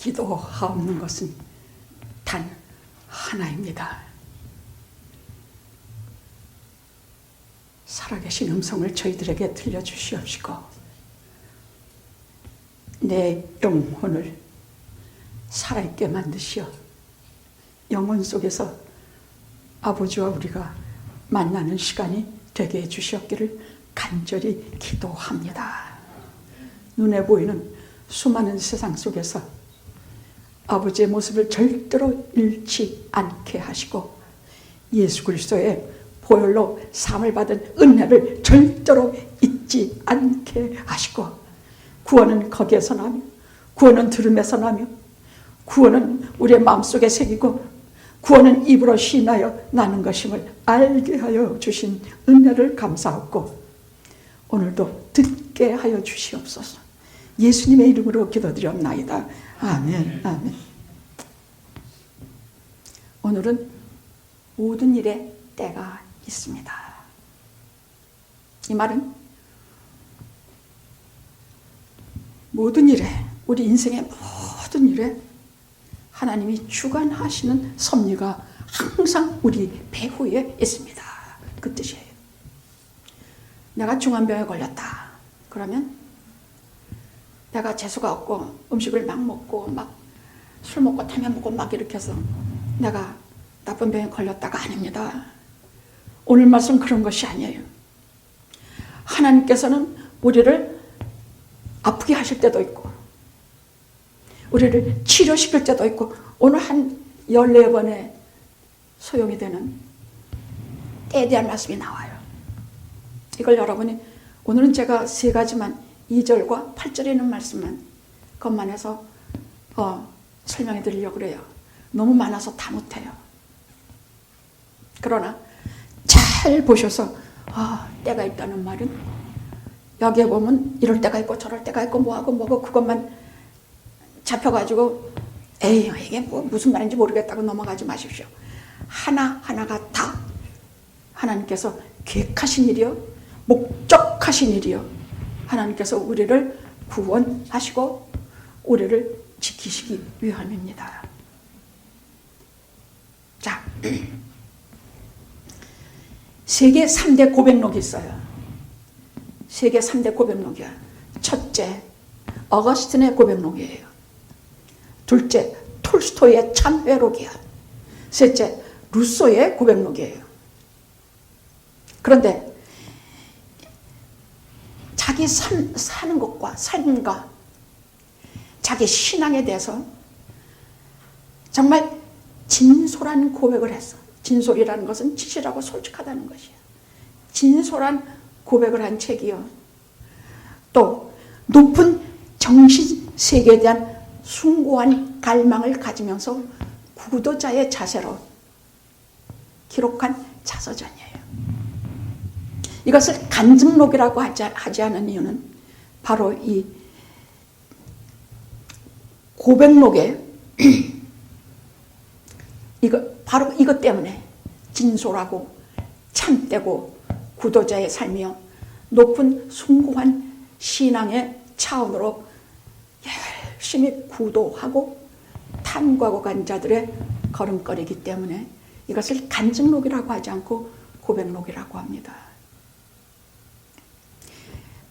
기도하옵는 것은 단 하나입니다. 살아계신 음성을 저희들에게 들려주시옵시고 내 영혼을 살아있게 만드시어 영혼 속에서 아버지와 우리가 만나는 시간이 되게 해주시옵기를 간절히 기도합니다. 눈에 보이는 수많은 세상 속에서 아버지의 모습을 절대로 잃지 않게 하시고 예수 그리스도의 보혈로 사함을 받은 은혜를 절대로 잊지 않게 하시고 구원은 거기에서 나며 구원은 들음에서 나며 구원은 우리의 마음속에 새기고 구원은 입으로 시인하여 나는 것임을 알게 하여 주신 은혜를 감사하고 오늘도 듣게 하여 주시옵소서. 예수님의 이름으로 기도드렸나이다. 아멘. 아멘. 오늘은 모든 일에 때가 있습니다. 이 말은 모든 일에, 우리 인생의 모든 일에 하나님이 주관하시는 섭리가 항상 우리 배후에 있습니다. 그 뜻이에요. 내가 중환병에 걸렸다. 그러면 내가 재수가 없고 음식을 막 먹고 막 술 먹고 타면 먹고 막 이렇게 해서 내가 나쁜 병에 걸렸다가 아닙니다. 오늘 말씀 그런 것이 아니에요. 하나님께서는 우리를 아프게 하실 때도 있고 우리를 치료시킬 때도 있고 오늘 한 14번의 소용이 되는 때에 대한 말씀이 나와요. 이걸 여러분이 오늘은 제가 3가지만 2절과 8절에 있는 말씀만 것만 해서 설명해 드리려고 그래요. 너무 많아서 다 못해요. 그러나 잘 보셔서 때가 있다는 말은 여기에 보면 이럴 때가 있고 저럴 때가 있고 뭐하고 그것만 잡혀가지고 이게 무슨 말인지 모르겠다고 넘어가지 마십시오. 하나하나가 다 하나님께서 계획하신 일이요 목적하신 일이요 하나님께서 우리를 구원하시고 우리를 지키시기 위함입니다. 자, 세계 3대 고백록이 있어요. 세계 3대 고백록이야. 첫째, 어거스틴의 고백록이에요. 둘째, 톨스토이의 참회록이야. 셋째, 루소의 고백록이에요. 그런데 자기 사는 것과 삶과 자기 신앙에 대해서 정말 진솔한 고백을 했어. 진솔이라는 것은 진실하고 솔직하다는 것이야. 진솔한 고백을 한 책이요. 또 높은 정신세계에 대한 숭고한 갈망을 가지면서 구도자의 자세로 기록한 자서전이에요. 이것을 간증록이라고 하지 않은 이유는 바로 이 고백록에 바로 이것 때문에 진솔하고 참되고 구도자의 삶이요 높은 숭고한 신앙의 차원으로 열심히 구도하고 탐구하고 간 자들의 걸음걸이기 때문에 이것을 간증록이라고 하지 않고 고백록이라고 합니다.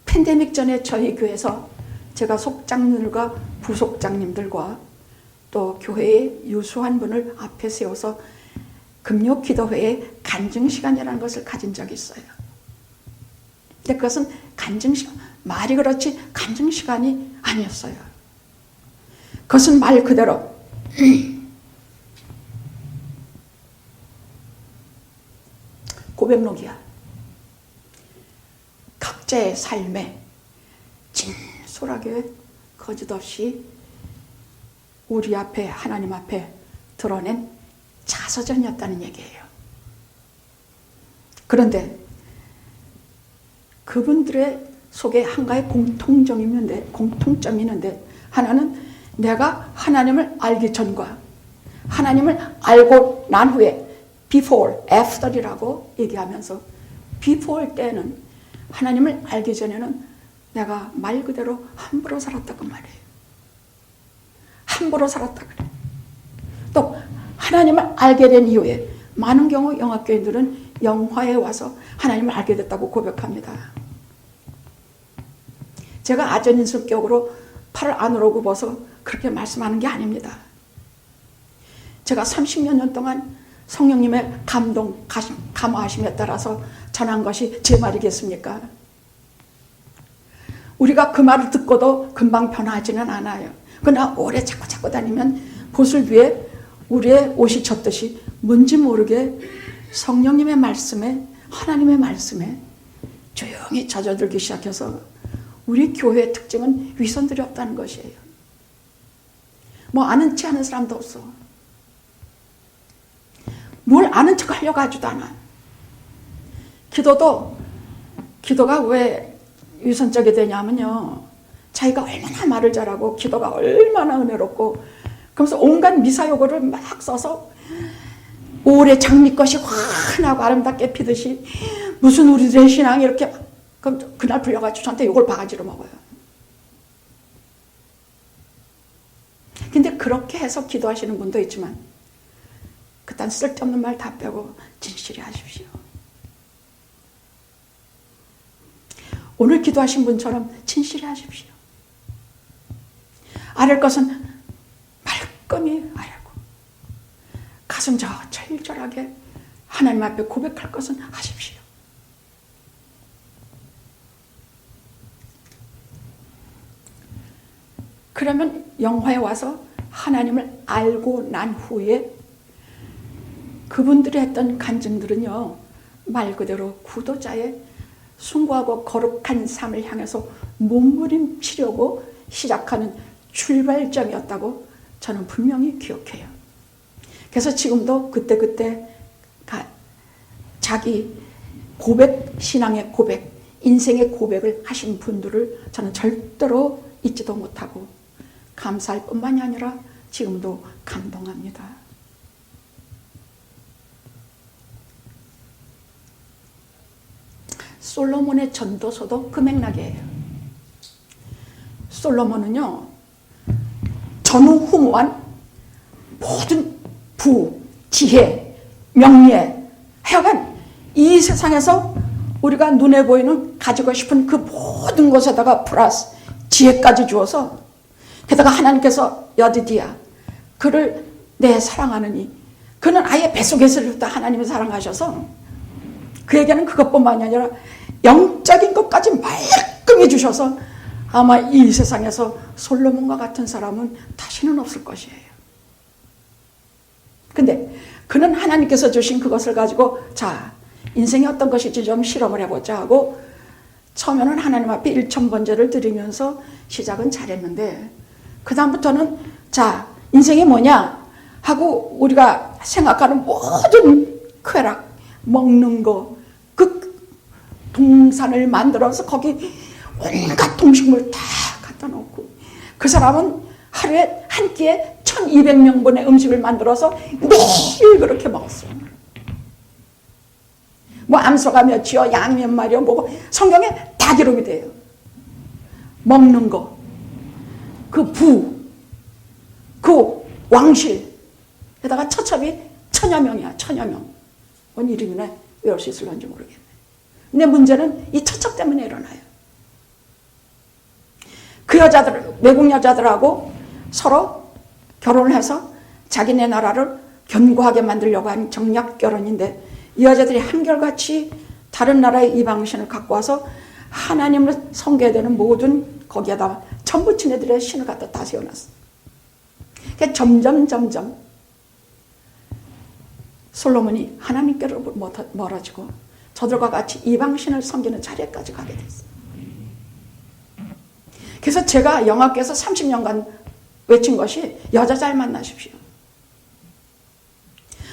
팬데믹 전에 저희 교회에서 제가 속장님들과 부속장님들과 또 교회의 유수한 분을 앞에 세워서 금요 기도회의 간증시간이라는 것을 가진 적이 있어요. 근데 그것은 간증시간, 말이 그렇지 간증시간이 아니었어요. 그것은 말 그대로 고백록이야. 각자의 삶에 진솔하게 거짓없이 우리 앞에 하나님 앞에 드러낸 자서전이었다는 얘기예요. 그런데 그분들의 속에 한 가지 공통점이 있는데 하나는 내가 하나님을 알기 전과 하나님을 알고 난 후에 before, after이라고 얘기하면서 before 때는 하나님을 알기 전에는 내가 말 그대로 함부로 살았다고 말이에요. 함부로 살았다 그래. 또 하나님을 알게 된 이후에 많은 경우 영화교인들은 영화에 와서 하나님을 알게 됐다고 고백합니다. 제가 아전인수격으로 팔을 안으로 굽어서 그렇게 말씀하는 게 아닙니다. 제가 30여 년 동안 성령님의 감화하심에 따라서 전한 것이 제 말이겠습니까? 우리가 그 말을 듣고도 금방 변하지는 않아요. 그러나 오래 자꾸 다니면 봇을 위에 우리의 옷이 젖듯이 뭔지 모르게 성령님의 말씀에, 하나님의 말씀에 조용히 젖어들기 시작해서 우리 교회의 특징은 위선들이 없다는 것이에요. 뭐 아는 체 하는 사람도 없어. 뭘 아는 척 하려고 하지도 않아. 기도가 왜 위선적이 되냐면요, 자기가 얼마나 말을 잘하고 기도가 얼마나 은혜롭고 그러면서 온갖 미사여구를 막 써서 오래 장미꽃이 환하고 아름답게 피듯이 무슨 우리들의 신앙이 이렇게 그럼 그날 불려가지고 저한테 욕을 바가지로 먹어요. 근데 그렇게 해서 기도하시는 분도 있지만 그딴 쓸데없는 말 다 빼고 진실히 하십시오. 오늘 기도하신 분처럼 진실히 하십시오. 아랠 것은 말끔히 아뢰고 가슴 절절하게 하나님 앞에 고백할 것은 하십시오. 그러면 영화에 와서 하나님을 알고 난 후에 그분들이 했던 간증들은요, 말 그대로 구도자의 숭고하고 거룩한 삶을 향해서 몸부림치려고 시작하는 출발점이었다고 저는 분명히 기억해요. 그래서 지금도 그때 자기 고백, 신앙의 고백, 인생의 고백을 하신 분들을 저는 절대로 잊지도 못하고 감사할 뿐만이 아니라 지금도 감동합니다. 솔로몬의 전도서도 그 맥락이에요. 솔로몬은요, 전후후무한 모든 부, 지혜, 명예, 하여간 이 세상에서 우리가 눈에 보이는 가지고 싶은 그 모든 것에다가 플러스 지혜까지 주어서, 게다가 하나님께서 여디디야, 그를 내 사랑하느니, 그는 아예 뱃속에서부터 하나님을 사랑하셔서 그에게는 그것뿐만이 아니라 영적인 것까지 말끔히 주셔서 아마 이 세상에서 솔로몬과 같은 사람은 다시는 없을 것이에요. 근데 그는 하나님께서 주신 그것을 가지고 자, 인생이 어떤 것인지 좀 실험을 해보자 하고 처음에는 하나님 앞에 일천번제를 드리면서 시작은 잘했는데 그 다음부터는 자, 인생이 뭐냐 하고 우리가 생각하는 모든 쾌락, 먹는 거, 그 동산을 만들어서 거기 온갖 동식물 다 갖다 놓고 그 사람은 하루에 한 끼에 1200명분의 음식을 만들어서 매일 그렇게 먹었어요. 뭐 암소가 몇이요, 양이 몇 마리요, 뭐고 성경에 다 기록이 돼요. 먹는 거, 그 부, 그 왕실, 게다가 처첩이 1000여 명이야, 1000여 명. 뭔 이름이나 외울 수 있을런지 모르겠네. 근데 문제는 이 처첩 때문에 일어나요. 그 여자들, 외국 여자들하고 서로 결혼을 해서 자기네 나라를 견고하게 만들려고 하는 정략 결혼인데 이 여자들이 한결같이 다른 나라의 이방신을 갖고 와서 하나님을 섬겨야 되는 모든 거기에다 전부 지네들의 신을 갖다 다 세워놨어. 그러니까 점점 솔로몬이 하나님께로 멀어지고 저들과 같이 이방신을 섬기는 자리까지 가게 됐어요. 그래서 제가 영화계에서 30년간 외친 것이 여자 잘 만나십시오.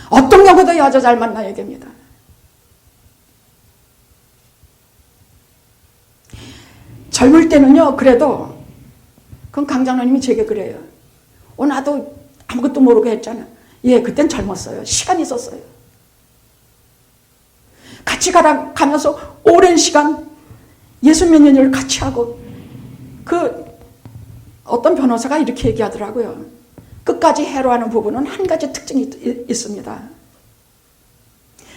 어떤 경우도 여자 잘 만나야 됩니다. 젊을 때는요, 그래도 그건 강장로님이 제게 그래요. 나도 아무것도 모르게 했잖아. 예, 그땐 젊었어요. 시간이 있었어요. 같이 가면서 오랜 시간 예수몇 년을 같이 하고 그 어떤 변호사가 이렇게 얘기하더라고요. 끝까지 해로하는 부분은 한 가지 특징이 있습니다.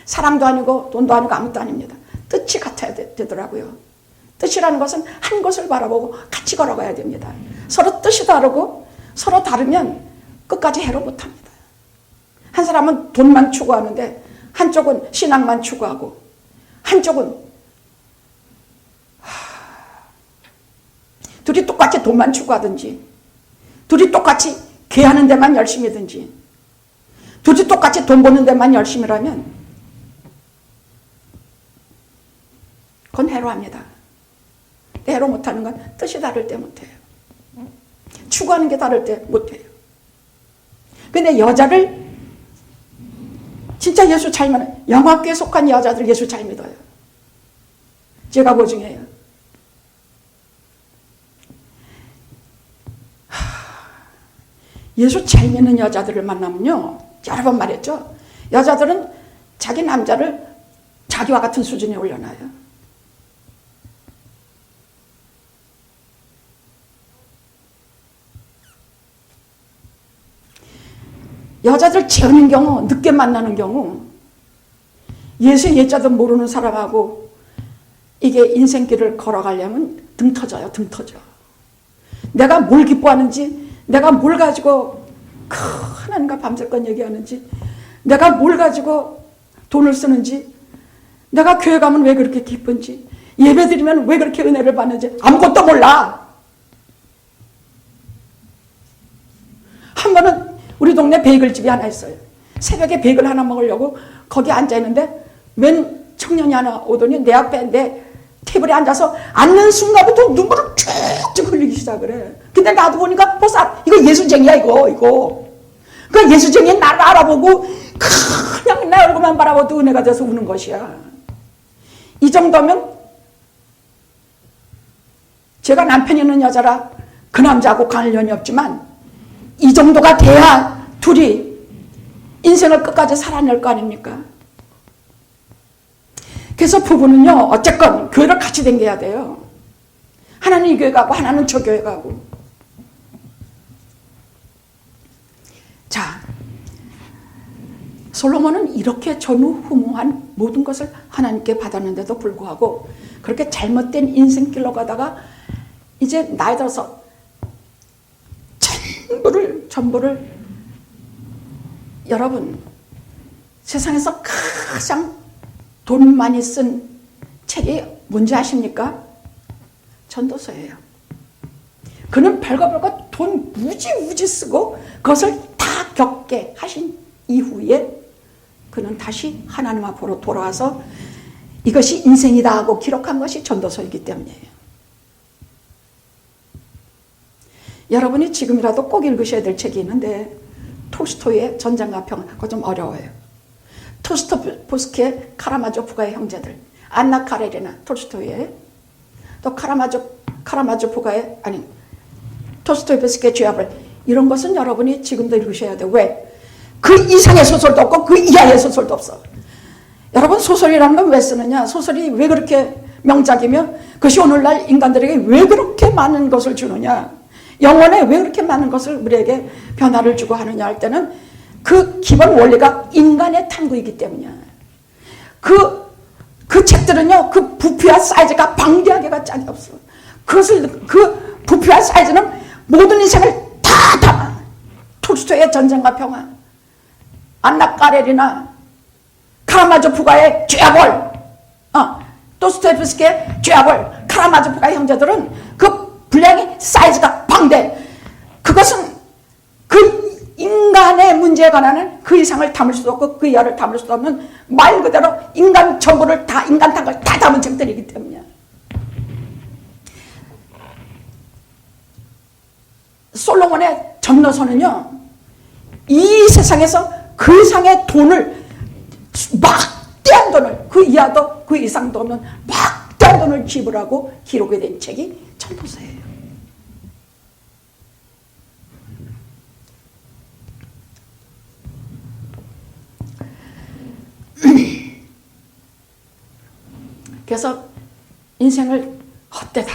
사랑도 아니고 돈도 아니고 아무것도 아닙니다. 뜻이 같아야 되더라고요. 뜻이라는 것은 한 곳을 바라보고 같이 걸어가야 됩니다. 서로 뜻이 다르고 서로 다르면 끝까지 해로 못합니다. 한 사람은 돈만 추구하는데 한쪽은 신앙만 추구하고 한쪽은 둘이 똑같이 돈만 추구하든지 둘이 똑같이 개하는 데만 열심히든지 둘이 똑같이 돈 버는 데만 열심히라면 그건 해로합니다. 해로 못하는 건 뜻이 다를 때 못해요. 추구하는 게 다를 때 못해요. 근데 여자를 진짜 예수 잘 믿는 영화교에 속한 여자들 예수 잘 믿어요. 제가 보증해요. 예수 잘 믿는 여자들을 만나면요, 여러 번 말했죠. 여자들은 자기 남자를 자기와 같은 수준에 올려놔요. 여자들 재우는 경우, 늦게 만나는 경우 예수의 예자도 모르는 사람하고 이게 인생길을 걸어가려면 등 터져요. 등 터져. 내가 뭘 기뻐하는지, 내가 뭘 가지고 하나님과 밤새껏 얘기하는지, 내가 뭘 가지고 돈을 쓰는지, 내가 교회 가면 왜 그렇게 기쁜지, 예배 드리면 왜 그렇게 은혜를 받는지 아무것도 몰라. 한 번은 우리 동네 베이글집이 하나 있어요. 새벽에 베이글 하나 먹으려고 거기 앉아있는데 웬 청년이 하나 오더니 내 앞에 내 테이블에 앉아서 앉는 순간부터 눈물을 쭉쭉 흘리기 시작을 해. 근데 나도 보니까 벌써 이거 예수쟁이야 이거. 그 예수쟁이 나를 알아보고 그냥 내 얼굴만 바라봐도 은혜가 돼서 우는 것이야. 이 정도면 제가 남편 있는 여자라 그 남자하고 관련이 없지만 이 정도가 돼야 둘이 인생을 끝까지 살아낼 거 아닙니까? 그래서 부부는요, 어쨌건 교회를 같이 다녀야 돼요. 하나는 이 교회 가고 하나는 저 교회 가고. 자, 솔로몬은 이렇게 전후후무한 모든 것을 하나님께 받았는데도 불구하고 그렇게 잘못된 인생길로 가다가 이제 나이 들어서 전부를 여러분, 세상에서 가장 돈 많이 쓴 책이 뭔지 아십니까? 전도서예요. 그는 별거 돈 무지 쓰고 그것을 다 겪게 하신 이후에 그는 다시 하나님 앞으로 돌아와서 이것이 인생이다 하고 기록한 것이 전도서이기 때문이에요. 여러분이 지금이라도 꼭 읽으셔야 될 책이 있는데 톨스토이의 전쟁과 평화, 그거 좀 어려워요. 토스토프스키의 카라마조프가의 형제들, 안나 카레리나 톨스토이의, 또 카라마조프가의 토스토옙스키의 죄악을, 이런 것은 여러분이 지금도 읽으셔야 돼요. 왜? 그 이상의 소설도 없고 그 이하의 소설도 없어. 여러분, 소설이라는 건 왜 쓰느냐? 소설이 왜 그렇게 명작이며 그것이 오늘날 인간들에게 왜 그렇게 많은 것을 주느냐? 영혼에 왜 그렇게 많은 것을 우리에게 변화를 주고 하느냐 할 때는 그 기본 원리가 인간의 탐구이기 때문이야. 그 책들은요, 그 부피와 사이즈가 방대하게가 짝이 없어. 그 부피와 사이즈는 모든 인생을 다 담아. 톨스토이의 전쟁과 평화, 안나 까레리나, 카라마조프가의 죄악을, 도스토옙스키의 죄악을, 카라마조프가의 형제들은 그 분량이 사이즈가 방대. 그것은 그 인간의 문제에 관한 그 이상을 담을 수도 없고 그 이하를 담을 수도 없는 말 그대로 인간 전부를 다, 인간 탕을 다 담은 책들이기 때문이야. 솔로몬의 전도서는요, 이 세상에서 그 이상의 돈을, 막대한 돈을, 그 이하도 그 이상도 없는 막대한 돈을 지불하고 기록이 된 책이 전도서예요. 그래서 인생을 헛되다,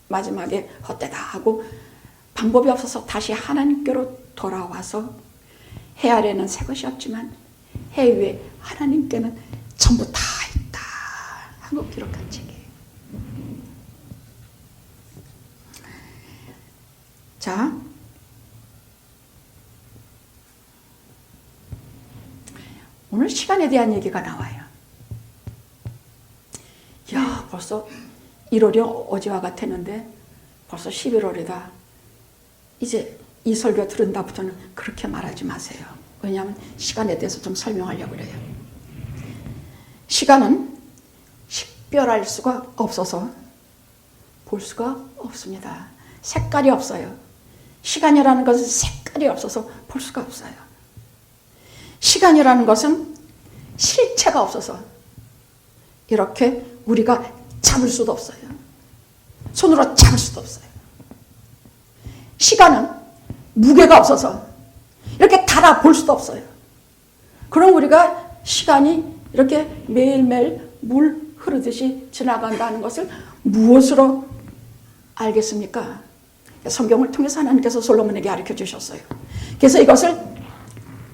마지막에 헛되다 하고 방법이 없어서 다시 하나님께로 돌아와서 해 아래는 새 것이 없지만 해 위에 하나님께는 전부 다 있다 하고 기록한 책이에요. 자, 오늘 시간에 대한 얘기가 나와요. 야, 벌써 1월이 어제와 같았는데 벌써 11월이다. 이제 이 설교 들은 다부터는 그렇게 말하지 마세요. 왜냐하면 시간에 대해서 좀 설명하려고 그래요. 시간은 식별할 수가 없어서 볼 수가 없습니다. 색깔이 없어요. 시간이라는 것은 색깔이 없어서 볼 수가 없어요. 시간이라는 것은 실체가 없어서 이렇게 우리가 잡을 수도 없어요. 손으로 잡을 수도 없어요. 시간은 무게가 없어서 이렇게 달아 볼 수도 없어요. 그럼 우리가 시간이 이렇게 매일매일 물 흐르듯이 지나간다는 것을 무엇으로 알겠습니까? 성경을 통해서 하나님께서 솔로몬에게 가르쳐 주셨어요. 그래서 이것을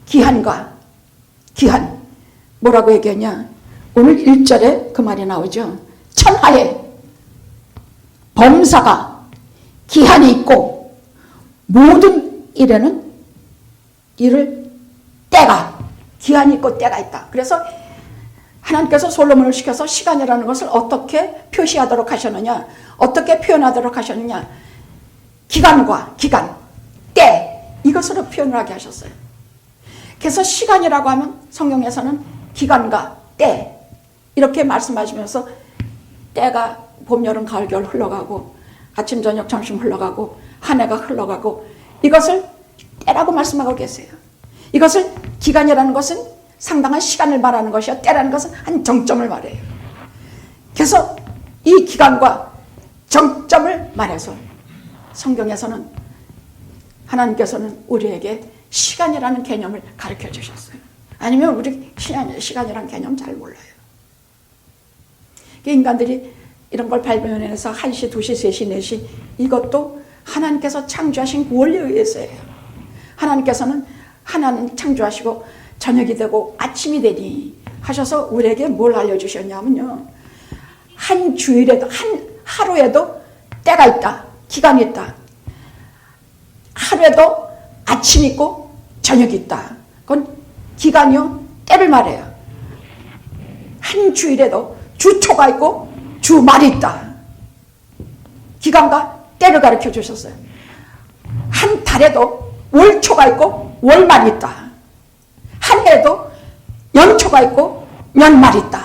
기한과 기한, 뭐라고 얘기하냐? 오늘 1절에 그 말이 나오죠. 천하에 범사가 기한이 있고 모든 일에는 일을 때가, 기한이 있고 때가 있다. 그래서 하나님께서 솔로몬을 시켜서 시간이라는 것을 어떻게 표시하도록 하셨느냐, 어떻게 표현하도록 하셨느냐, 기간과 기간, 때, 이것으로 표현을 하게 하셨어요. 그래서 시간이라고 하면 성경에서는 기간과 때 이렇게 말씀하시면서 때가 봄, 여름, 가을, 겨울 흘러가고 아침, 저녁, 점심 흘러가고 한 해가 흘러가고 이것을 때라고 말씀하고 계세요. 이것을 기간이라는 것은 상당한 시간을 말하는 것이요, 때라는 것은 한 정점을 말해요. 그래서 이 기간과 정점을 말해서 성경에서는 하나님께서는 우리에게 시간이라는 개념을 가르쳐 주셨어요. 아니면 우리 시간이라는 개념 잘 몰라요. 인간들이 이런 걸 발견해서 1시, 2시, 3시, 4시 이것도 하나님께서 창조하신 그 원리에 의해서예요. 하나님께서는 하나님 창조하시고 저녁이 되고 아침이 되니 하셔서 우리에게 뭘 알려주셨냐면요, 한 주일에도 한 하루에도 때가 있다, 기간이 있다. 하루에도 아침이 있고 저녁이 있다. 그건 기간이요, 때를 말해요. 한 주일에도 주초가 있고 주말이 있다. 기간과 때를 가르쳐 주셨어요. 한 달에도 월초가 있고 월말이 있다. 한 해에도 연초가 있고 연말이 있다.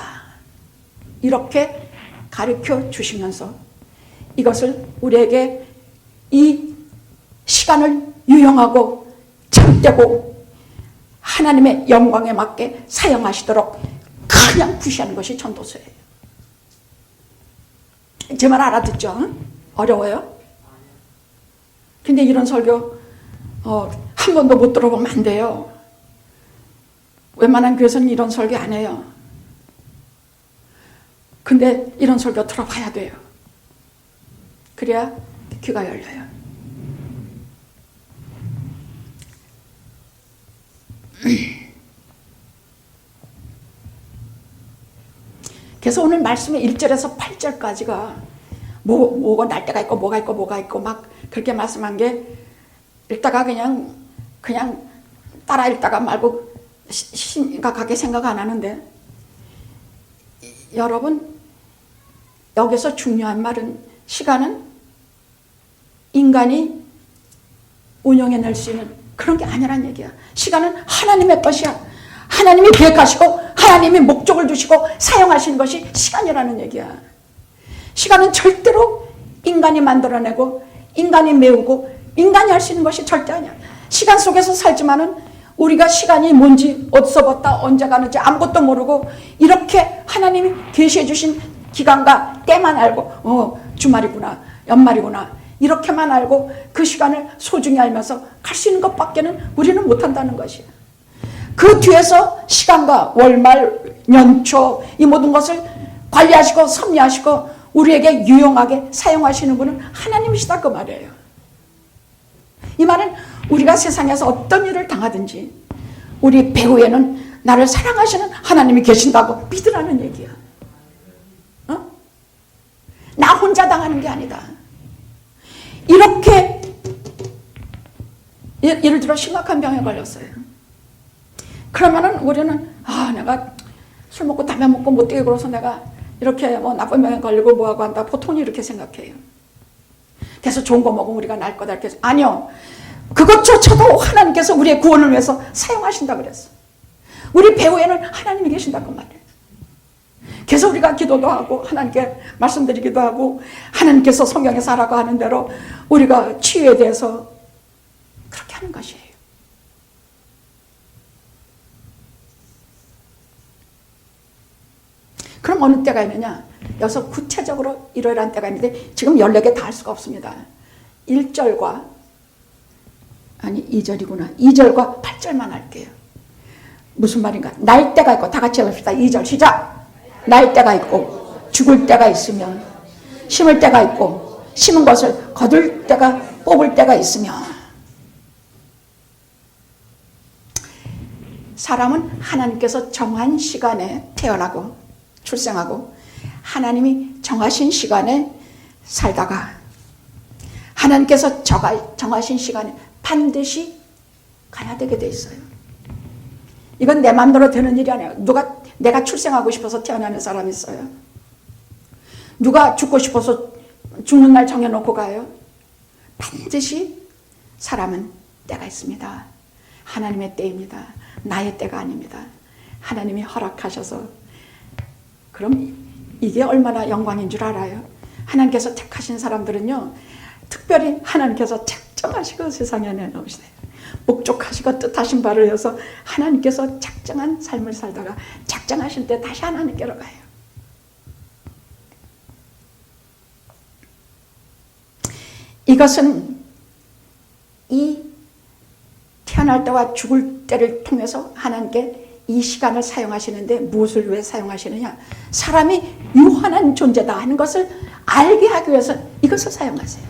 이렇게 가르쳐 주시면서 이것을 우리에게 이 시간을 유용하고 참되고 하나님의 영광에 맞게 사용하시도록 그냥 푸시하는 것이 전도서예요. 제 말 알아듣죠? 어려워요? 근데 이런 설교 한 번도 못 들어보면 안 돼요. 웬만한 교회에서는 이런 설교 안 해요. 근데 이런 설교 들어봐야 돼요. 그래야 귀가 열려요. 그래서 오늘 말씀의 1절에서 8절까지가 뭐가 날 때가 있고 뭐가 있고 뭐가 있고 막 그렇게 말씀한 게 읽다가 그냥 따라 읽다가 말고 심각하게 생각 안 하는데, 여러분 여기서 중요한 말은 시간은 인간이 운영해낼 수 있는 그런 게 아니란 얘기야. 시간은 하나님의 것이야. 하나님이 계획하시고 하나님이 목적을 두시고 사용하시는 것이 시간이라는 얘기야. 시간은 절대로 인간이 만들어내고 인간이 메우고 인간이 할 수 있는 것이 절대 아니야. 시간 속에서 살지만은 우리가 시간이 뭔지 어디서부터 언제 가는지 아무것도 모르고 이렇게 하나님이 계시해 주신 기간과 때만 알고 주말이구나 연말이구나 이렇게만 알고 그 시간을 소중히 알면서 갈 수 있는 것밖에는 우리는 못한다는 것이야. 그 뒤에서 시간과 월말, 연초 이 모든 것을 관리하시고 섭리하시고 우리에게 유용하게 사용하시는 분은 하나님이시다 그 말이에요. 이 말은 우리가 세상에서 어떤 일을 당하든지 우리 배후에는 나를 사랑하시는 하나님이 계신다고 믿으라는 얘기야. 어? 나 혼자 당하는 게 아니다. 이렇게 예를 들어 심각한 병에 걸렸어요. 그러면은 우리는 내가 술 먹고 담배 먹고 못 되게 걸어서 내가 이렇게 뭐 나쁜 병에 걸리고 뭐하고 한다. 보통 이렇게 생각해요. 그래서 좋은 거 먹으면 우리가 날 거다 이렇게. 아니요. 그것조차도 하나님께서 우리의 구원을 위해서 사용하신다 그랬어. 우리 배후에는 하나님이 계신다고 말이에요. 그래서 우리가 기도도 하고 하나님께 말씀드리기도 하고 하나님께서 성경에서 하라고 하는 대로 우리가 치유에 대해서 그렇게 하는 것이에요. 그럼 어느 때가 있느냐? 여기서 구체적으로 이러이러한 때가 있는데 지금 14개 다 할 수가 없습니다. 1절과 아니 2절이구나. 2절과 8절만 할게요. 무슨 말인가? 날 때가 있고 다 같이 해봅시다. 2절 시작. 날 때가 있고 죽을 때가 있으면 심을 때가 있고 심은 것을 거둘 때가 뽑을 때가 있으며 사람은 하나님께서 정한 시간에 태어나고 출생하고 하나님이 정하신 시간에 살다가 하나님께서 정하신 시간에 반드시 가야 되게 돼 있어요. 이건 내 마음대로 되는 일이 아니에요. 내가 출생하고 싶어서 태어나는 사람이 있어요. 누가 죽고 싶어서 죽는 날 정해놓고 가요. 반드시 사람은 때가 있습니다. 하나님의 때입니다. 나의 때가 아닙니다. 하나님이 허락하셔서. 그럼 이게 얼마나 영광인 줄 알아요? 하나님께서 택하신 사람들은요, 특별히 하나님께서 작정하시고 세상에 내놓으시네요. 목적하시고 뜻하신 바를 위해서 하나님께서 작정한 삶을 살다가 작정하실 때 다시 하나님께로 가요. 이것은 이 태어날 때와 죽을 때를 통해서 하나님께 이 시간을 사용하시는데 무엇을 왜 사용하시느냐? 사람이 유한한 존재다 하는 것을 알게 하기 위해서 이것을 사용하세요.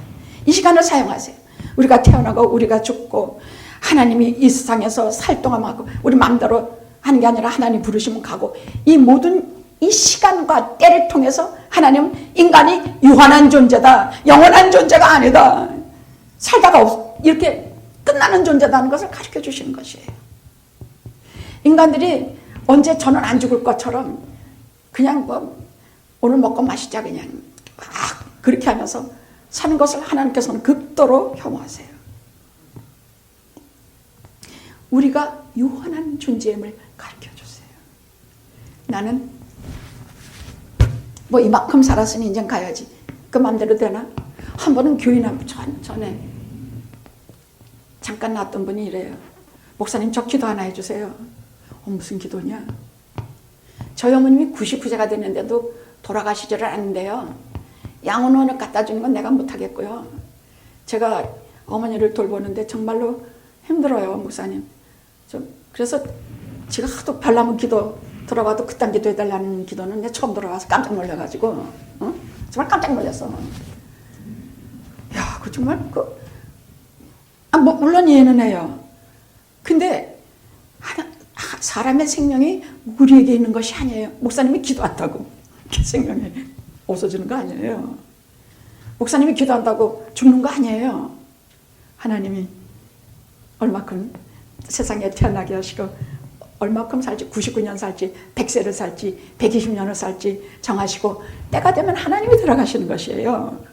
이 시간을 사용하세요. 우리가 태어나고 우리가 죽고 하나님이 이 세상에서 살 동안 하고 우리 마음대로 하는 게 아니라 하나님 부르시면 가고 이 모든 이 시간과 때를 통해서 하나님은 인간이 유한한 존재다. 영원한 존재가 아니다. 살다가 이렇게 끝나는 존재다는 것을 가르쳐 주시는 것이에요. 인간들이 언제 저는 안 죽을 것처럼 그냥 뭐 오늘 먹고 마시자 그냥 막 그렇게 하면서 사는 것을 하나님께서는 극도로 혐오하세요. 우리가 유한한 존재임을 가르쳐 주세요. 나는 뭐 이만큼 살았으니 이제 가야지. 그 맘대로 되나? 한 번은 교인 전에 잠깐 나왔던 분이 이래요. 목사님 저 기도 하나 해주세요. 무슨 기도냐? 저희 어머님이 99세가 됐는데도 돌아가시지를 않는데요. 양원원을 갖다 주는 건 내가 못하겠고요. 제가 어머니를 돌보는데 정말로 힘들어요, 목사님. 그래서 제가 하도 별나무 기도 들어봐도 그딴 기도 해달라는 기도는 내가 처음 들어와서 깜짝 놀라가지고, 정말 깜짝 놀랐어. 야, 그 정말 물론 이해는 해요. 근데 사람의 생명이 우리에게 있는 것이 아니에요. 목사님이 기도한다고 생명이 없어지는 거 아니에요. 목사님이 기도한다고 죽는 거 아니에요. 하나님이 얼마큼 세상에 태어나게 하시고 얼마큼 살지 99년 살지 100세를 살지 120년을 살지 정하시고 때가 되면 하나님이 들어가시는 것이에요.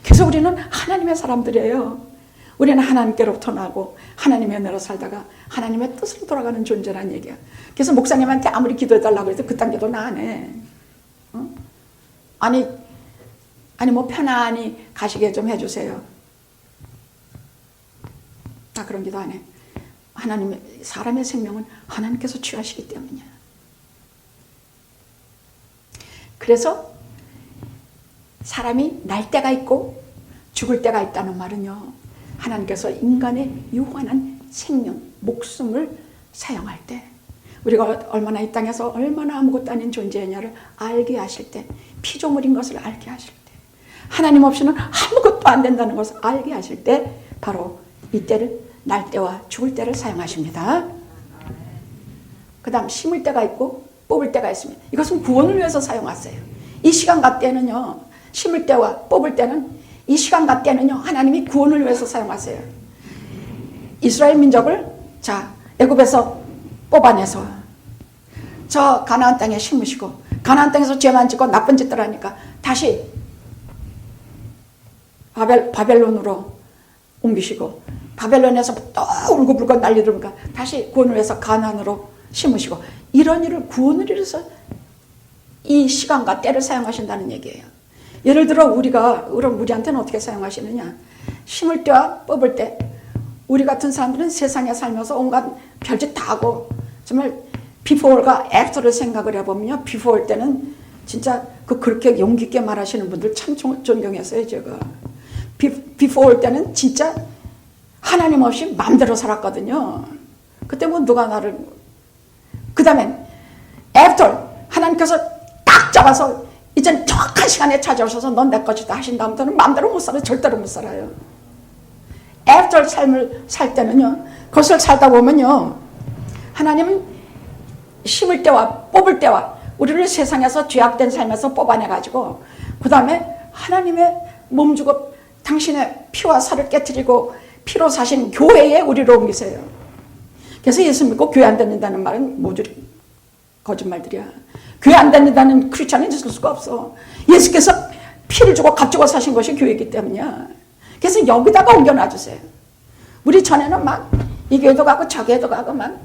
그래서 우리는 하나님의 사람들이에요. 우리는 하나님께로부터 나고 하나님의 은혜로 살다가 하나님의 뜻으로 돌아가는 존재라는 얘기야. 그래서 목사님한테 아무리 기도해달라고 해도 그딴 기도 나 안 해. 아니 뭐 편안히 가시게 좀 해주세요. 나 그런 기도 안 해. 사람의 생명은 하나님께서 취하시기 때문이야. 그래서 사람이 날 때가 있고 죽을 때가 있다는 말은요. 하나님께서 인간의 유한한 생명, 목숨을 사용할 때 우리가 얼마나 이 땅에서 얼마나 아무것도 아닌 존재냐를 알게 하실 때 피조물인 것을 알게 하실 때 하나님 없이는 아무것도 안 된다는 것을 알게 하실 때 바로 이 때를 날 때와 죽을 때를 사용하십니다. 그 다음 심을 때가 있고 뽑을 때가 있습니다. 이것은 구원을 위해서 사용하세요. 이 시간과 때는요, 심을 때와 뽑을 때는, 이 시간과 때는요 하나님이 구원을 위해서 사용하세요. 이스라엘 민족을 애굽에서 뽑아내서 저 가나안 땅에 심으시고, 가나안 땅에서 죄만 짓고 나쁜 짓들 하니까 다시 바벨론으로 옮기시고, 바벨론에서 또 울고불고 난리 들으니까 다시 구원을 위해서 가나안으로 심으시고, 이런 일을 구원을 위해서 이 시간과 때를 사용하신다는 얘기예요. 예를 들어 우리한테는 어떻게 사용하시느냐, 심을 때와 뽑을 때, 우리 같은 사람들은 세상에 살면서 온갖 별짓 다 하고, 정말 비포얼과 애프터를 생각을 해보면요, 비포얼 때는 진짜 그렇게 용기 있게 말하시는 분들 참 존경했어요. 제가 비포얼 때는 진짜 하나님 없이 마음대로 살았거든요. 그때 뭐 누가 나를, 그 다음엔 애프터, 하나님께서 딱 잡아서 이젠 정확한 시간에 찾아오셔서 넌 내 것이다 하신 다음부터는 마음대로 못 살아요. 절대로 못 살아요. 애프터 삶을 살 때는요, 그것을 살다 보면요, 하나님은 심을 때와 뽑을 때와 우리를 세상에서 죄악된 삶에서 뽑아내가지고, 그 다음에 하나님의 몸 주고 당신의 피와 살을 깨트리고 피로 사신 교회에 우리를 옮기세요. 그래서 예수 믿고 교회 안 다닌다는 말은 모조리 거짓말들이야. 교회 안 다닌다는 크리스찬이 있을 수가 없어. 예수께서 피를 주고 값주고 사신 것이 교회이기 때문이야. 그래서 여기다가 옮겨놔주세요. 우리 전에는 막 이 교회도 가고 저 교회도 가고 막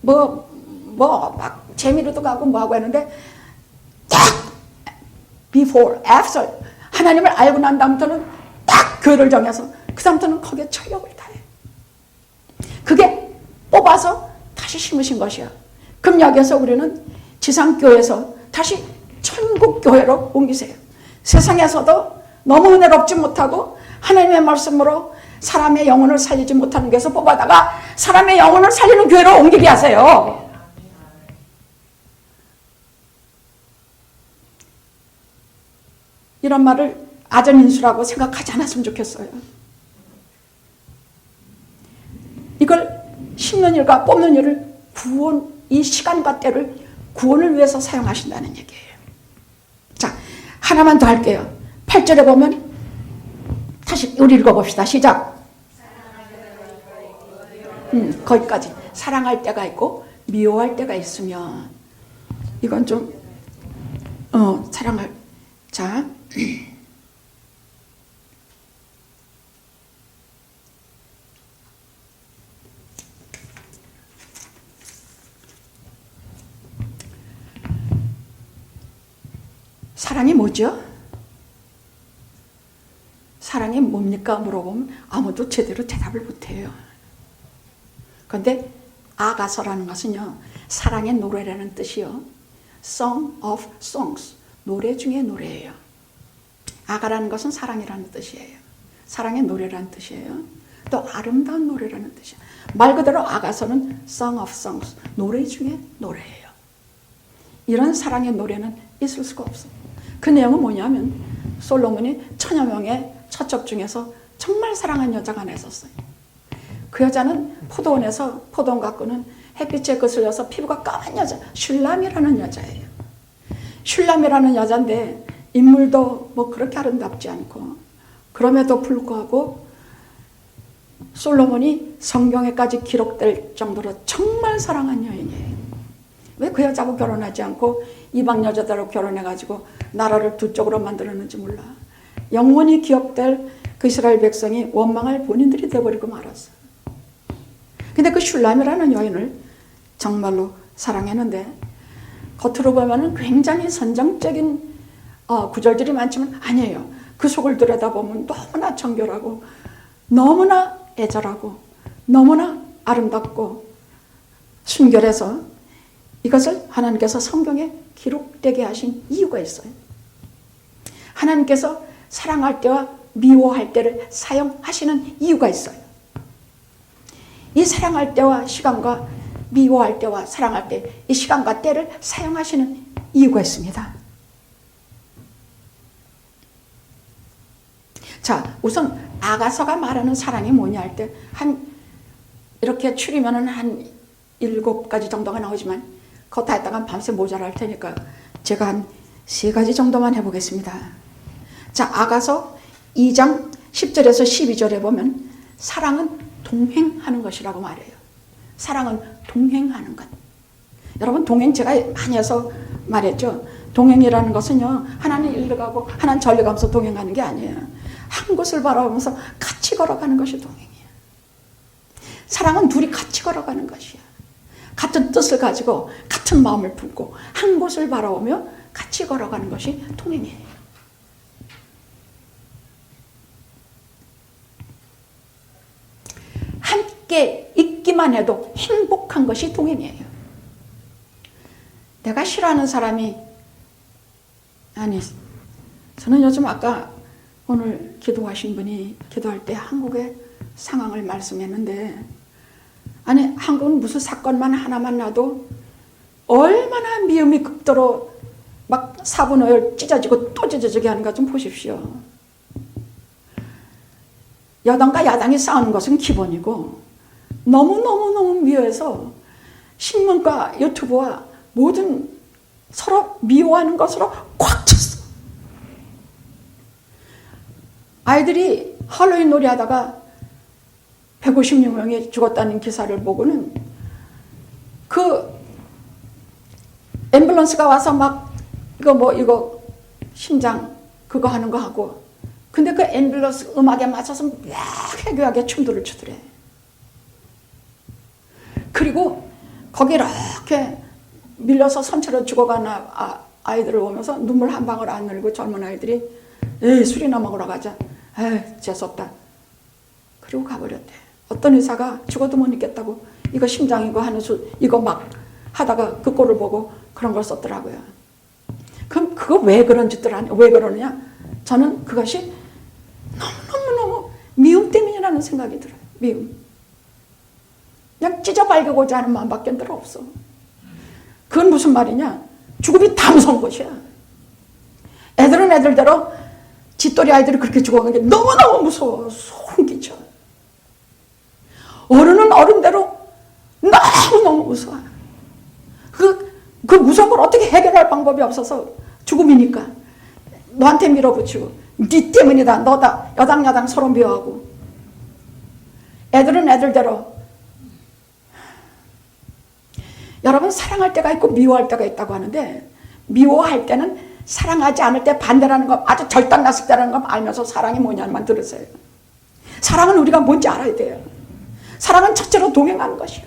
막 재미로도 가고 뭐하고 했는데, 딱 before, after 하나님을 알고 난 다음부터는 딱 교회를 정해서 그 다음부터는 거기에 철력을 다해. 그게 뽑아서 다시 심으신 것이야. 그럼 여기에서 우리는 지상교회에서 다시 천국교회로 옮기세요. 세상에서도 너무 은혜롭지 못하고 하나님의 말씀으로 사람의 영혼을 살리지 못하는 교회에서 뽑아다가 사람의 영혼을 살리는 교회로 옮기게 하세요. 이런 말을 아전인수라고 생각하지 않았으면 좋겠어요. 이걸 심는 일과 뽑는 일을 이 시간과 때를 구원을 위해서 사용하신다는 얘기예요. 자, 하나만 더 할게요. 8절에 보면 다시 우리 읽어봅시다. 시작. 거기까지. 사랑할 때가 있고 미워할 때가 있으면, 이건 좀 사랑할, 자, 사랑이 뭐죠? 사랑이 뭡니까? 물어보면 아무도 제대로 대답을 못해요. 그런데 아가서라는 것은요, 사랑의 노래라는 뜻이요, Song of Songs, 노래 중에 노래예요. 아가라는 것은 사랑이라는 뜻이에요. 사랑의 노래라는 뜻이에요. 또 아름다운 노래라는 뜻이에요. 말 그대로 아가서는 Song of Songs, 노래 중에 노래예요. 이런 사랑의 노래는 있을 수가 없어요. 그 내용은 뭐냐면, 솔로몬이 1000여 명의 처첩 중에서 정말 사랑한 여자가 하나 있었어요. 그 여자는 포도원에서 포도원 갖고는 햇빛에 거슬려서 피부가 까만 여자, 슐람이라는 여자예요. 슐람이라는 여자인데 인물도 뭐 그렇게 아름답지 않고, 그럼에도 불구하고 솔로몬이 성경에까지 기록될 정도로 정말 사랑한 여인이에요. 왜 그 여자하고 결혼하지 않고 이방 여자들하고 결혼해가지고 나라를 두 쪽으로 만들었는지 몰라. 영원히 기억될 그 이스라엘 백성이 원망할 본인들이 돼버리고 말았어. 근데 그 슐람이라는 여인을 정말로 사랑했는데, 겉으로 보면 굉장히 선정적인 구절들이 많지만 아니에요. 그 속을 들여다보면 너무나 정결하고 너무나 애절하고 너무나 아름답고 순결해서, 이것을 하나님께서 성경에 기록되게 하신 이유가 있어요. 하나님께서 사랑할 때와 미워할 때를 사용하시는 이유가 있어요. 이 사랑할 때와 시간과 미워할 때와 사랑할 때, 이 시간과 때를 사용하시는 이유가 있습니다. 자, 우선 아가서가 말하는 사랑이 뭐냐 할 때 이렇게 추리면은 한 7가지 정도가 나오지만 그거 다 했다가 밤새 모자랄 테니까 제가 한 3가지 정도만 해보겠습니다. 자, 아가서 2장 10절에서 12절에 보면 사랑은 동행하는 것이라고 말해요. 사랑은 동행하는 것. 여러분, 동행 제가 많이 해서 말했죠. 동행이라는 것은요, 하나는 일로 가고 하나는 절로 가면서 동행하는 게 아니에요. 한 곳을 바라보면서 같이 걸어가는 것이 동행이에요. 사랑은 둘이 같이 걸어가는 것이야. 같은 뜻을 가지고 같은 마음을 품고 한 곳을 바라보며 같이 걸어가는 것이 동행이에요. 함께 있기만 해도 행복한 것이 동행이에요. 내가 싫어하는 사람이 저는 요즘 아까 오늘 기도하신 분이 기도할 때 한국의 상황을 말씀했는데 한국은 무슨 사건만 하나만 나도 얼마나 미움이 극도로 막 사분오열 찢어지고 또 찢어지게 하는 것 좀 보십시오. 여당과 야당이 싸우는 것은 기본이고 너무너무너무 미워해서 신문과 유튜브와 모든 서로 미워하는 것으로 꽉 찼어. 아이들이 할로윈 놀이하다가 156명이 죽었다는 기사를 보고는 그 앰뷸런스가 와서 막 이거 심장 그거 하는 거 하고, 근데 그 앰뷸런스 음악에 맞춰서 막 해교하게 춤들을 추더래. 그리고 거기 이렇게 밀려서 선체로 죽어가는 아이들을 보면서 눈물 한 방울 안 흘리고 젊은 아이들이 에이 술이나 먹으러 가자. 에이 재수없다. 그리고 가버렸대. 어떤 의사가 죽어도 못 잊겠다고 이거 심장이고 하는 이거 막 하다가 그 꼴을 보고 그런 걸 썼더라고요. 그럼 그거 왜 그런 짓들 하냐? 왜 그러느냐? 저는 그것이 너무너무 미움 때문이라는 생각이 들어요. 미움. 그냥 찢어발기고자 하는 마음밖에 들어 없어. 그건 무슨 말이냐? 죽음이 다 무서운 것이야. 애들은 애들대로 짓돌이 아이들이 그렇게 죽어가는 게 너무너무 무서워. 소름 끼쳐. 어른은 어른대로 너무너무 무서워. 그 무서운 걸 어떻게 해결할 방법이 없어서 죽음이니까 너한테 밀어붙이고 네 때문이다. 너다. 여당 서로 미워하고. 애들은 애들대로. 여러분, 사랑할 때가 있고 미워할 때가 있다고 하는데, 미워할 때는 사랑하지 않을 때 반대라는 거, 아주 절단났을 때라는 거 알면서 사랑이 뭐냐만 들으세요. 사랑은 우리가 뭔지 알아야 돼요. 사랑은 첫째로 동행하는 것이야.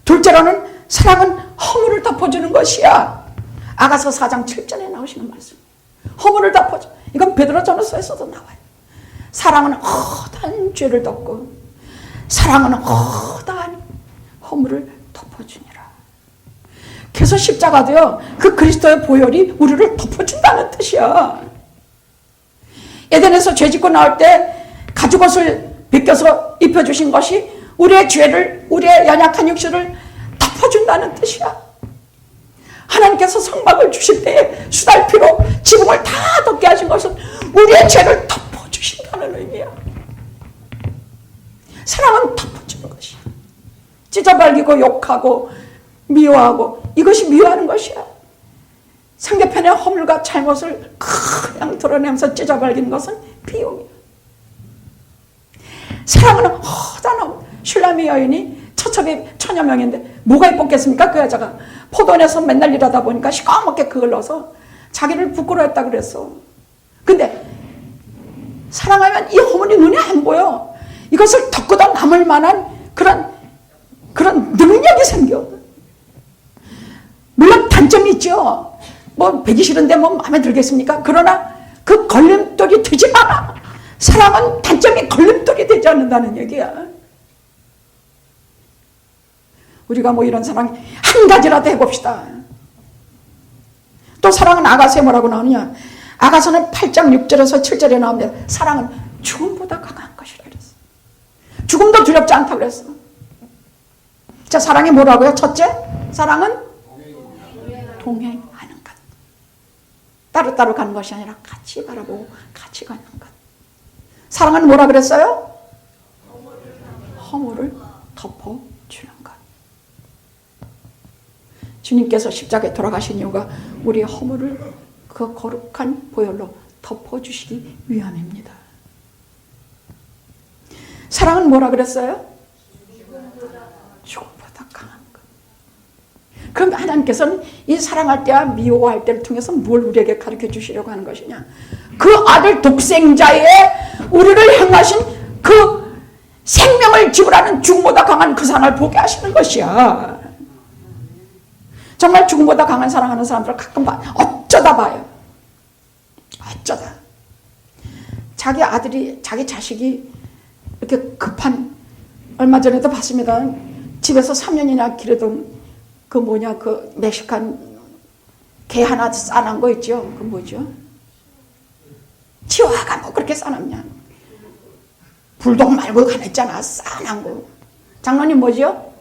둘째로는 사랑은 허물을 덮어주는 것이야. 아가서 4장 7절에 나오시는 말씀. 허물을 덮어줘. 이건 베드로전서에서도 나와요. 사랑은 허다한 죄를 덮고 사랑은 허다한 허물을 덮어주니라. 그래서 십자가도요, 그 그리스도의 보혈이 우리를 덮어준다는 뜻이야. 에덴에서 죄 짓고 나올 때 가죽옷을 벗겨서 입혀주신 것이 우리의 죄를, 우리의 연약한 육신을 덮어준다는 뜻이야. 하나님께서 성막을 주실 때에 수달피로 지붕을 다 덮게 하신 것은 우리의 죄를 덮어주신다는 의미야. 사랑은 덮어주는 것이야. 찢어발기고 욕하고 미워하고 이것이 미워하는 것이야. 상대편의 허물과 잘못을 그냥 드러내면서 찢어발기는 것은 비용이야. 사랑은 허다한 슐라미 여인이 처첩이 1000여 명인데 뭐가 이뻤겠습니까? 그 여자가 포도원에서 맨날 일하다 보니까 시커멓게 그걸 넣어서 자기를 부끄러워했다 그랬어. 근데 사랑하면 이 허물이 눈에 안 보여. 이것을 덮고도 남을 만한 그런 능력이 생겨. 물론 단점이 있죠. 뭐 배기 싫은데 뭐 마음에 들겠습니까? 그러나 그 걸림돌이 되지 않아. 사랑은 단점이 걸림돌이 되지 않는다는 얘기야. 우리가 뭐 이런 사랑 한 가지라도 해봅시다. 또 사랑은 아가서에 뭐라고 나오느냐? 아가서는 8장 6절에서 7절에 나옵니다. 사랑은 죽음보다 강한 것이라 그랬어. 죽음도 두렵지 않다고 그랬어. 자, 사랑이 뭐라고요? 첫째, 사랑은 동행하는 것. 따로따로 가는 것이 아니라 같이 바라보고 같이 가는 것. 사랑은 뭐라 그랬어요? 허물을 덮어주는 것. 주님께서 십자가에 돌아가신 이유가 우리의 허물을 그 거룩한 보혈로 덮어주시기 위함입니다. 사랑은 뭐라 그랬어요? 죽음보다 강한 것. 그럼 하나님께서는 이 사랑할 때와 미워할 때를 통해서 뭘 우리에게 가르쳐 주시려고 하는 것이냐? 그 아들 독생자의 우리를 향하신 그 생명을 지불하는 죽음보다 강한 그 사랑을 보게 하시는 것이야. 정말 죽음보다 강한 사랑하는 사람들을 가끔 어쩌다 봐요. 어쩌다. 자기 아들이, 자기 자식이 이렇게 급한, 얼마 전에도 봤습니다. 집에서 3년이나 기르던 그 멕시칸 개 하나 싸난 거 있죠? 그 뭐죠? 치와가 뭐 그렇게 싸놨냐? 불독 말고 하나 있잖아. 싸난 거. 장로님 뭐죠?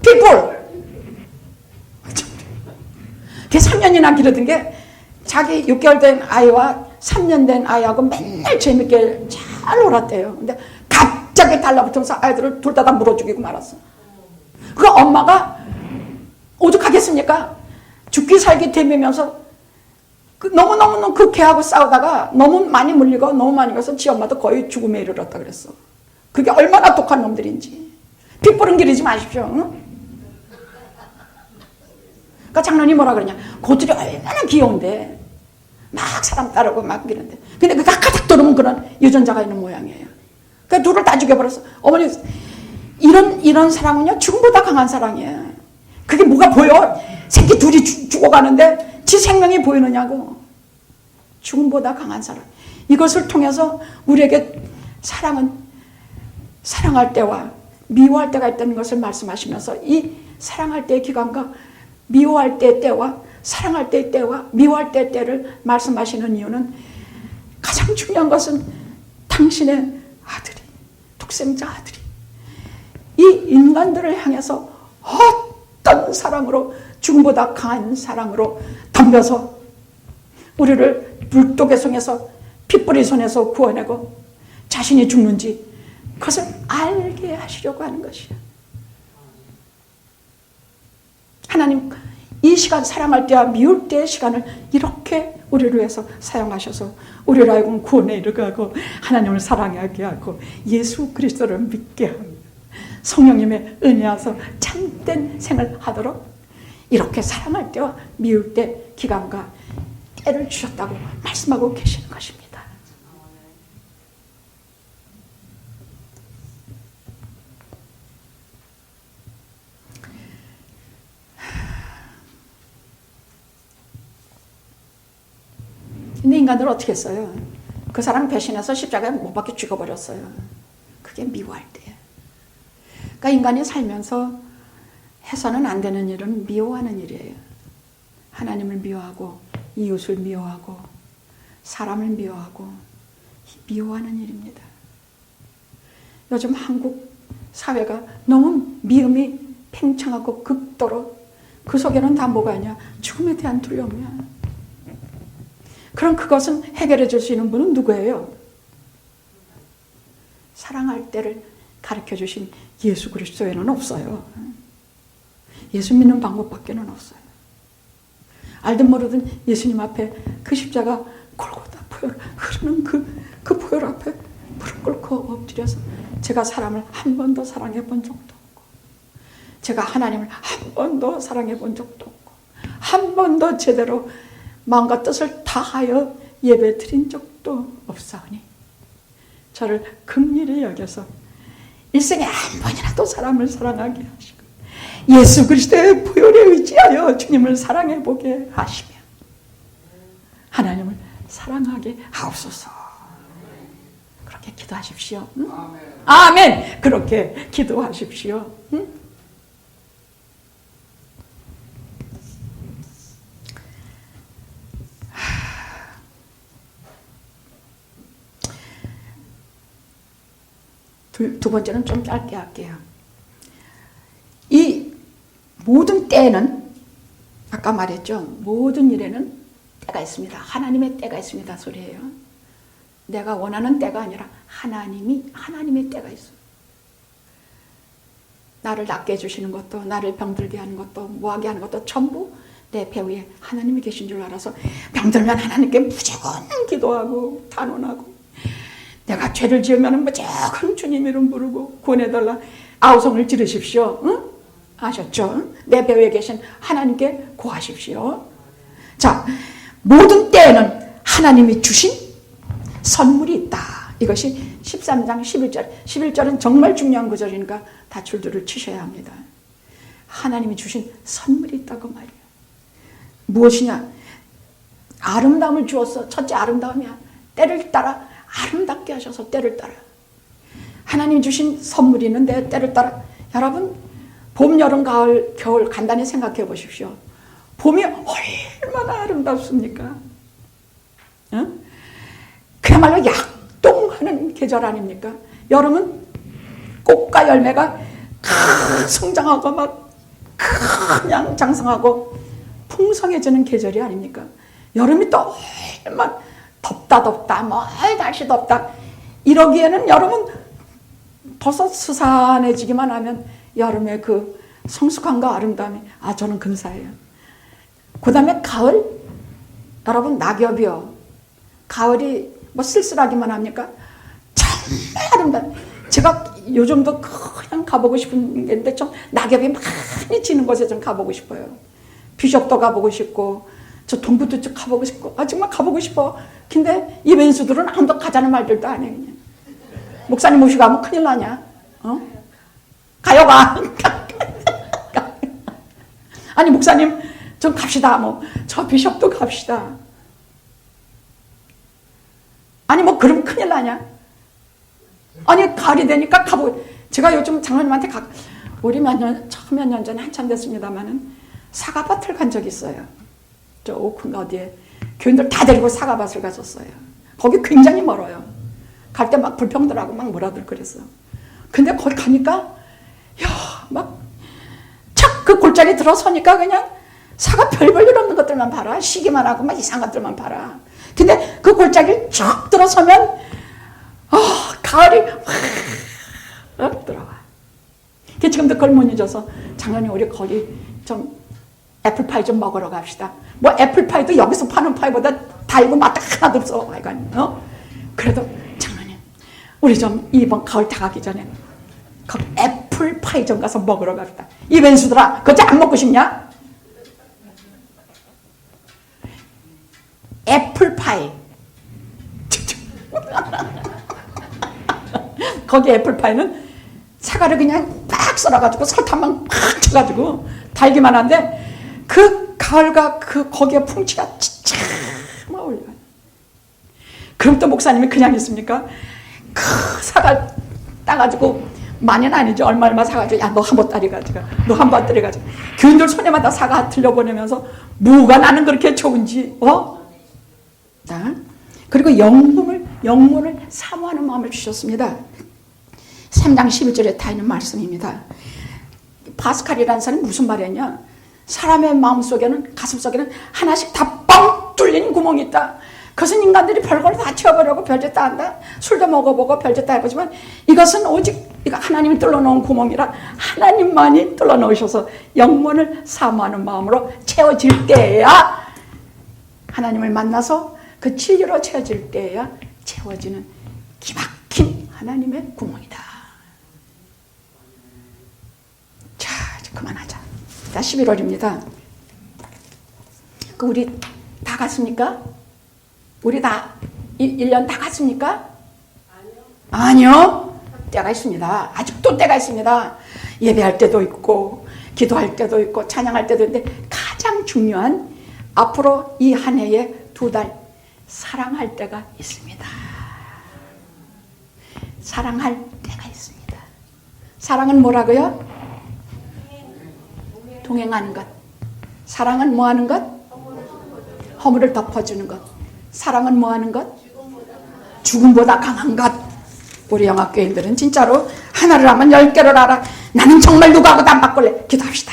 핏불. 걔 3년이나 기르던 게 자기 6개월 된 아이와 3년 된 아이하고 맨날 재밌게 잘 놀았대요. 근데 갑자기 달라붙으면서 아이들을 둘 다 물어 죽이고 말았어. 그 엄마가 오죽하겠습니까? 죽기 살기 되면서 너무너무 그 개하고 싸우다가 너무 많이 물리고 너무 많이 가서 지 엄마도 거의 죽음에 이르렀다 그랬어. 그게 얼마나 독한 놈들인지. 핏불은 기르지 마십시오. 응? 그러니까 장로님 뭐라 그러냐? 고들이 얼마나 귀여운데 막 사람 따르고 막 이런데, 근데 그가 가닥 들으면 그런 유전자가 있는 모양이에요. 그러니까 둘을 다 죽여버렸어. 어머니, 이런 사랑은요 죽음보다 강한 사랑이에요. 그게 뭐가 보여? 새끼 둘이 죽어가는데 지 생명이 보이느냐고. 죽음보다 강한 사랑. 이것을 통해서 우리에게 사랑은 사랑할 때와 미워할 때가 있다는 것을 말씀하시면서, 이 사랑할 때의 기간과 미워할 때의 때와 사랑할 때의 때와 미워할 때의 때를 말씀하시는 이유는, 가장 중요한 것은 당신의 아들이, 독생자 아들이 이 인간들을 향해서 어떤 사랑으로, 죽음보다 강한 사랑으로 덤벼서 우리를 불독의 손에서, 핏불의 손에서 구원하고 자신이 죽는지 그것을 알게 하시려고 하는 것이야. 하나님 이 시간, 사랑할 때와 미울 때의 시간을 이렇게 우리를 위해서 사용하셔서 우리를 하여금 구원에 이르게 하나님을 사랑하게 하고 예수 그리스도를 믿게 합니다. 성령님의 은혜와서 참된 생을 하도록 이렇게 사랑할 때와 미울 때 기간과 때를 주셨다고 말씀하고 계시는 것입니다. 근데 인간들은 어떻게 했어요? 그 사람 배신해서 십자가에 못 박혀 죽어버렸어요. 그게 미워할 때예요. 그러니까 인간이 살면서 해서는 안 되는 일은 미워하는 일이에요. 하나님을 미워하고 이웃을 미워하고 사람을 미워하고 미워하는 일입니다. 요즘 한국 사회가 너무 미움이 팽창하고 극도로, 그 속에는 다 뭐가 있냐? 죽음에 대한 두려움이야. 그럼 그것은 해결해 줄 수 있는 분은 누구예요? 사랑할 때를 가르쳐 주신 예수 그리스도에는 없어요. 예수 믿는 방법밖에는 없어요. 알든 모르든 예수님 앞에 그 십자가 골고다 보혈 흐르는 그 보혈 앞에 무릎 꿇고 엎드려서, 제가 사람을 한 번도 사랑해 본 적도 없고, 제가 하나님을 한 번도 사랑해 본 적도 없고, 한 번도 제대로 마음과 뜻을 다하여 예배 드린 적도 없사오니 저를 긍휼히 여겨서 일생에 한 번이라도 사람을 사랑하게 하시고 예수 그리스도의 보혈에 의지하여 주님을 사랑해 보게 하시며 하나님을 사랑하게 하옵소서. 그렇게 기도하십시오. 응? 아멘. 그렇게 기도하십시오. 응? 두 번째는 좀 짧게 할게요. 이 모든 때는 아까 말했죠. 모든 일에는 때가 있습니다. 하나님의 때가 있습니다 소리예요. 내가 원하는 때가 아니라 하나님의 때가 있어요. 나를 낫게 해주시는 것도, 나를 병들게 하는 것도, 뭐하게 하는 것도 전부 내 배후에 하나님이 계신 줄 알아서 병들면 하나님께 무조건 기도하고 단언하고, 내가 죄를 지으면 무조건 주님 이름 부르고 구원해달라 아우성을 지르십시오. 응? 아셨죠? 내 배후에 계신 하나님께 구하십시오. 자, 모든 때에는 하나님이 주신 선물이 있다. 이것이 13장 11절. 11절은 정말 중요한 구절이니까 다 줄줄을 치셔야 합니다. 하나님이 주신 선물이 있다고 말이에요. 무엇이냐? 아름다움을 주었어. 첫째 아름다움이야. 때를 따라 아름답게 하셔서 때를 따라. 하나님 주신 선물이 있는데 때를 따라. 여러분, 봄, 여름, 가을, 겨울 간단히 생각해 보십시오. 봄이 얼마나 아름답습니까? 응? 그야말로 약동하는 계절 아닙니까? 여름은 꽃과 열매가 성장하고 막 그냥 장성하고 풍성해지는 계절이 아닙니까? 여름이 또 얼마나 덥다 날씨 덥다 이러기에는 여름은 벌써 스산해지기만 하면 여름의 그 성숙함과 아름다움이 저는 근사해요. 그 다음에 가을, 여러분 낙엽이요. 가을이 뭐 쓸쓸하기만 합니까? 정말 아름다워. 제가 요즘도 그냥 가보고 싶은 게 있는데 좀 낙엽이 많이 지는 곳에 좀 가보고 싶어요. 비숍도 가보고 싶고 저 동부도 좀 가보고 싶고 정말 가보고 싶어. 근데 이 왼수들은 아무도 가자는 말들도 안 해. 그냥. 목사님 모시고 가면 큰일 나냐? 가요 가. 아니 목사님 좀 갑시다. 뭐 저 비숍도 갑시다. 아니 뭐 그럼 큰일 나냐? 아니 가을이 되니까 가보고. 제가 요즘 장로님한테 우리 몇 년 전에 한참 됐습니다만은 사과밭을 간 적이 있어요. 저 오큰 어디에 교인들 다 데리고 사과밭을 갔었어요. 거기 굉장히 멀어요. 갈 때 막 불평들하고 막 뭐라들 그랬어. 근데 거기 가니까 막 착 그 골짜기 들어서니까 그냥 사과 별볼일 없는 것들만 봐라. 시기만 하고 막 이상한 것들만 봐라. 근데 그 골짜기를 쭉 들어서면 가을이 확 들어와. 지금도 그걸 못 잊어서 장로님 우리 거기 좀 애플파이 좀 먹으러 갑시다. 뭐 애플파이도 여기서 파는 파이보다 달고 맛 하나도 없어. 그래도 장로님 우리 좀 이번 가을 다 가기 전에 거기 애플파이 좀 가서 먹으러 갑시다. 이 왼수들아 그거 안 먹고 싶냐? 애플파이. 거기 애플파이는 사과를 그냥 딱 썰어가지고 설탕만 팍 쳐가지고 달기만 한데 그 가을과 그 거기에 풍치가 진짜 막 올려요. 그럼 또 목사님이 그냥 있습니까? 그 사과 따가지고 많이는 아니죠. 얼마 사가지고 야 너 한 보따리 가지고 너 한 보따리 가지고 교인들 손에마다 사과 들려보내면서 뭐가 나는 그렇게 좋은지 그리고 영문을 사모하는 마음을 주셨습니다. 3장 11절에 다 있는 말씀입니다. 파스칼이라는 사람이 무슨 말이었냐? 사람의 마음속에는 가슴속에는 하나씩 다 뻥 뚫린 구멍이 있다. 그것은 인간들이 별걸 다 채워보려고 별짓다 한다. 술도 먹어보고 별짓다 해보지만 이것은 오직 하나님이 뚫어놓은 구멍이라 하나님만이 뚫어놓으셔서 영문을 사모하는 마음으로 채워질 때야 하나님을 만나서 그 진리로 채워질 때야 채워지는 기막힌 하나님의 구멍이다. 자, 이제 그만하자. 자, 11월입니다. 우리 다 갔습니까? 우리 다 1년 다 갔습니까? 아니요. 때가 있습니다. 아직도 때가 있습니다. 예배할 때도 있고 기도할 때도 있고 찬양할 때도 있는데 가장 중요한 앞으로 이 한 해에 2달 사랑할 때가 있습니다. 사랑할 때가 있습니다. 사랑은 뭐라고요? 동행하는 것. 사랑은 뭐하는 것? 허물을 덮어주는 것. 사랑은 뭐하는 것? 죽음보다 강한 것. 우리 영학교인들은 진짜로 하나를 하면 10개를 알아. 나는 정말 누구하고도 안 바꿀래. 기도합시다.